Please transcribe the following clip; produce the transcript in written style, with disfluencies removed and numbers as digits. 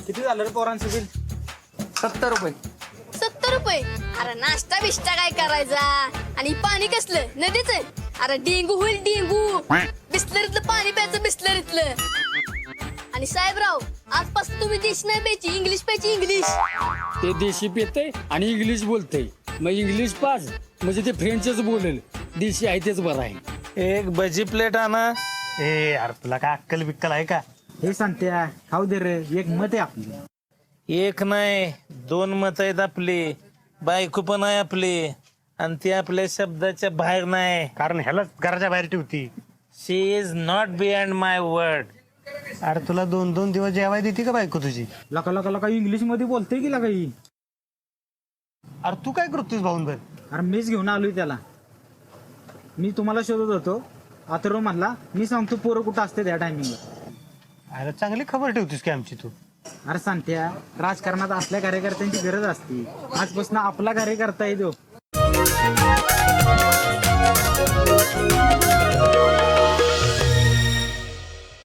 किती झालं रे पोरांचं बिल? 70 रुपये. 70 रुपये? अरे नाश्ता बिष्टा काय करायचा? आणि पाणी कसलं? नदीचं? अरे डेंगू होईल डेंगू. बिस्लरीतलं पाणी प्यायचं बिस्लरीतलं. आणि साहेबराव आजपासून तुम्ही देशी नाही प्यायची, इंग्लिश प्यायची, इंग्लिश. ते देशी पेते आणि इंग्लिश बोलते. मग इंग्लिश पास म्हणजे ते फ्रेंचच बोलेल. देशी आहे तेच बरं आहे. एक भजी प्लेट आणा. ए यार तुला काय अक्कल बिक्कल आहे का? हे सांगत्या खाऊ दे रे, एक मत आहे आपली. एक नाही 2 मत आहेत आपली. बायको पण आहे आपली आणि ती आपल्या शब्दाच्या बाहेर नाही. कारण ह्यालाच घराच्या बाहेर ठेवती. She is not beyond my word. अरे तुला 2-2 दिवस जेवाय देते का बायको तुझी? लका लका लका इंग्लिश मध्ये बोलते की लका ही? अरे तू काय करतोस भाऊन भर? अरे मीच घेऊन आलोय त्याला. मी तुम्हाला शोधत होतो, अथर्व म्हणला मी सांगतो पोरं कुठं असते त्या टायमिंगला. अरे चांगली खबर ठेवतीस की आमची तू. अरे सांगत्या राजकारणात असल्या कार्यकर्त्यांची गरज असते. आजपासून आपला कार्यकर्ता आहे तो.